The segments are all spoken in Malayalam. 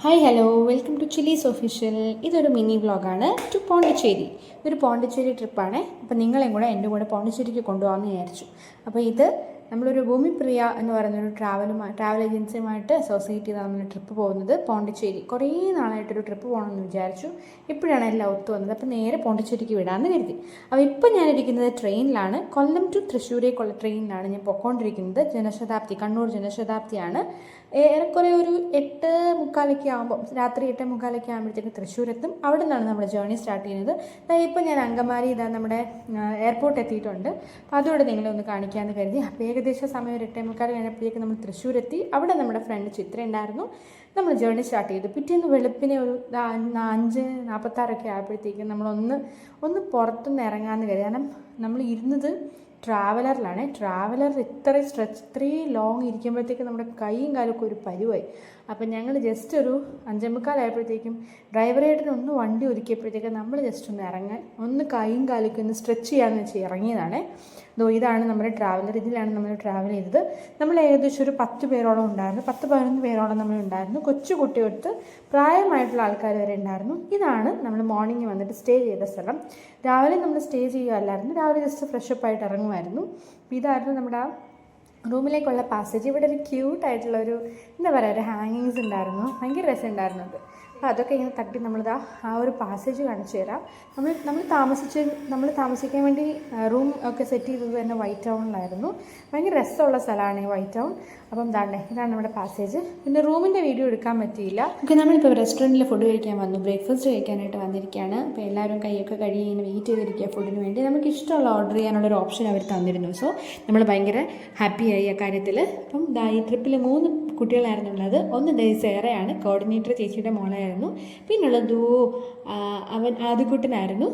Hi hello welcome to Chillies official. ഇതൊരു മിനി വ്ളോഗാണ് ടു പോണ്ടിച്ചേരി. ഇതൊരു പോണ്ടിച്ചേരി ട്രിപ്പാണ്. അപ്പോൾ നിങ്ങളെയും കൂടെ എൻ്റെ കൂടെ പോണ്ടിച്ചേരിക്ക് കൊണ്ടുപോകാമെന്ന് വിചാരിച്ചു. അപ്പോൾ ഇത് നമ്മളൊരു ഭൂമിപ്രിയ എന്ന് പറയുന്നൊരു ട്രാവൽ ഏജൻസിയുമായിട്ട് അസോസിയേറ്റ് ചെയ്താണ് നമ്മൾ ട്രിപ്പ് പോകുന്നത് പോണ്ടിച്ചേരി. കുറേ നാളായിട്ടൊരു ട്രിപ്പ് പോകണമെന്ന് വിചാരിച്ചു. ഇപ്പോഴാണ് എല്ലാം ഒത്തു വന്നത്. അപ്പോൾ നേരെ പോണ്ടിച്ചേരിക്ക് വിടാമെന്ന് കരുതി. അപ്പോൾ ഇപ്പോൾ ഞാനിരിക്കുന്നത് ട്രെയിനിലാണ്. കൊല്ലം ടു തൃശ്ശൂരേക്കുള്ള ട്രെയിനിലാണ് ഞാൻ പൊയ്ക്കൊണ്ടിരിക്കുന്നത്. ജനശതാബ്ദി, കണ്ണൂർ ജനശതാബ്ദിയാണ്. ഏറെക്കുറെ ഒരു 8:45 ആകുമ്പോൾ, രാത്രി 8:45 ആകുമ്പോഴത്തേക്ക് തൃശ്ശൂരെത്തും. അവിടെ നിന്നാണ് നമ്മുടെ ജേർണി സ്റ്റാർട്ട് ചെയ്യുന്നത്. ഇപ്പോൾ ഞാൻ അങ്കമാലി നമ്മുടെ എയർപോർട്ട് എത്തിയിട്ടുണ്ട്. അപ്പോൾ അതുകൂടെ നിങ്ങളെ ഒന്ന് കാണിക്കാമെന്ന് കരുതി. അപ്പോൾ ഏകദേശം സമയം ഒരു 8:45 കഴിഞ്ഞപ്പോഴേക്കും നമ്മൾ തൃശ്ശൂരെത്തി. അവിടെ നമ്മുടെ ഫ്രണ്ട് ചിത്ര ഉണ്ടായിരുന്നു. നമ്മൾ ജേർണി സ്റ്റാർട്ട് ചെയ്തു. പിറ്റേന്ന് വെളുപ്പിനെ ഒരു 5:46 ആയപ്പോഴത്തേക്കും നമ്മളൊന്ന് പുറത്തുനിന്ന് ഇറങ്ങാമെന്ന് കരുതി. കാരണം നമ്മൾ ഇരുന്നത് ട്രാവലറിലാണ്. ട്രാവലർ ഇത്രയും ലോങ് ഇരിക്കുമ്പോഴത്തേക്കും നമ്മുടെ കൈയും കാലൊക്കെ ഒരു പരുവായി. അപ്പം ഞങ്ങൾ ജസ്റ്റ് ഒരു 5:45 ആയപ്പോഴത്തേക്കും ഡ്രൈവറേട്ടന് ഒന്ന് വണ്ടി ഒരുക്കിയപ്പോഴത്തേക്കും നമ്മൾ ജസ്റ്റ് ഒന്ന് ഇറങ്ങാൻ, ഒന്ന് കൈയും കാലൊക്കെ ഒന്ന് സ്ട്രെച്ച് ചെയ്യാമെന്ന് വെച്ച് ഇറങ്ങിയതാണ്. ഇതാണ് നമ്മുടെ ട്രാവലർ. ഇതിലാണ് നമ്മൾ ട്രാവൽ ചെയ്തത്. നമ്മൾ ഏകദേശം ഒരു 10 പേരോളം ഉണ്ടായിരുന്നു. 10-11 പേരോളം നമ്മൾ ഉണ്ടായിരുന്നു. കൊച്ചു കുട്ടികൾക്ക് പ്രായമായിട്ടുള്ള ആൾക്കാർ വരെ ഉണ്ടായിരുന്നു. ഇതാണ് നമ്മൾ മോർണിംഗ് വന്നിട്ട് സ്റ്റേ ചെയ്ത സ്ഥലം. രാവിലെ നമ്മൾ സ്റ്റേ ചെയ്യുകയല്ലായിരുന്നു. രാവിലെ ജസ്റ്റ് ഫ്രഷപ്പായിട്ട് ഇറങ്ങുമായിരുന്നു. ഇതായിരുന്നു നമ്മുടെ റൂമിലേക്കുള്ള പാസേജ്. ഇവിടെ ഒരു ക്യൂട്ടായിട്ടുള്ളൊരു ഒരു ഹാങ്ങിങ്സ് ഉണ്ടായിരുന്നു. ഭയങ്കര രസമുണ്ടായിരുന്നു അത്. അപ്പോൾ അതൊക്കെ ഇങ്ങനെ തട്ടി നമ്മളിതാ ആ ഒരു പാസേജ് കാണിച്ചു തരാം. നമ്മൾ താമസിക്കാൻ വേണ്ടി റൂം ഒക്കെ സെറ്റ് ചെയ്തത് തന്നെ വൈറ്റ് ടൗണിലായിരുന്നു. ഭയങ്കര രസമുള്ള സ്ഥലമാണ് ഈ വൈറ്റ് ടൗൺ. അപ്പം ഇതാണ് നമ്മുടെ പാസേജ്. പിന്നെ റൂമിൻ്റെ വീഡിയോ എടുക്കാൻ പറ്റിയില്ല. ഓക്കെ, നമ്മളിപ്പോൾ റെസ്റ്റോറൻറ്റിൽ ഫുഡ് കഴിക്കാൻ വന്നു. ബ്രേക്ക്ഫാസ്റ്റ് കഴിക്കാനായിട്ട് വന്നിരിക്കുകയാണ്. അപ്പോൾ എല്ലാവരും കൈയൊക്കെ കഴുകി ഇങ്ങനെ വെയിറ്റ് ചെയ്തിരിക്കുക ഫുഡിന് വേണ്ടി. നമുക്ക് ഇഷ്ടമുള്ള ഓർഡർ ചെയ്യാനുള്ളൊരു ഓപ്ഷൻ അവർ തന്നിരുന്നു. സോ നമ്മൾ ഭയങ്കര ഹാപ്പിയായി ആ കാര്യത്തിൽ. അപ്പം ഈ ട്രിപ്പിൽ 3 കുട്ടികളായിരുന്നു ഉള്ളത്. ഒന്ന് ഡേസേറയാണ്, കോർഡിനേറ്റർ ചേച്ചിയുടെ മോളായിരുന്നു. പിന്നുള്ളത് അവൻ ആദ്യക്കുട്ടനായിരുന്നു.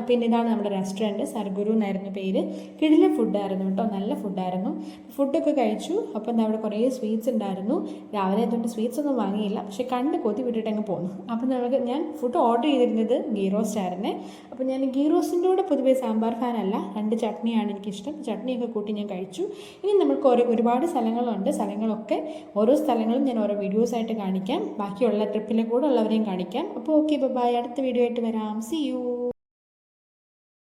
പിന്നെ ഇതാണ് നമ്മുടെ റെസ്റ്റോറൻറ്റ്, സർഗുരു എന്നായിരുന്നു പേര്. കിടിലൻ ഫുഡായിരുന്നു കേട്ടോ, നല്ല ഫുഡായിരുന്നു. ഫുഡൊക്കെ കഴിച്ചു. അപ്പം അവിടെ കുറേ സ്വീറ്റ്സ് ഉണ്ടായിരുന്നു. രാവിലെ അതുകൊണ്ട് സ്വീറ്റ്സ് ഒന്നും വാങ്ങിയില്ല, പക്ഷേ കണ്ട് കൊതി വിട്ടിട്ട് അങ്ങ് പോന്നു. അപ്പം ഞാൻ ഫുഡ് ഓർഡർ ചെയ്തിരുന്നത് ഗീ റോസ്റ്റ് ആയിരുന്നേ. അപ്പോൾ ഞാൻ ഗീ റോസ്റ്റിൻ്റെ കൂടെ പൊതുവേ സാമ്പാർ ഫാനല്ല, 2 ചട്നിയാണ് എനിക്കിഷ്ടം. ചട്നിയൊക്കെ കൂട്ടി ഞാൻ കഴിച്ചു. ഇനി നമുക്ക് ഒരുപാട് സ്ഥലങ്ങളുണ്ട്. സ്ഥലങ്ങളൊക്കെ ഓരോ സ്ഥലങ്ങളും ഞാൻ ഓരോ വീഡിയോസായിട്ട് കാണിക്കാം. ബാക്കിയുള്ള ട്രിപ്പിലെ കൂടെ ഉള്ളവരെയും കാണിക്കാം. അപ്പോൾ ഓക്കെ, ബൈ. അടുത്ത വീഡിയോ ആയിട്ട് വരാം. See U.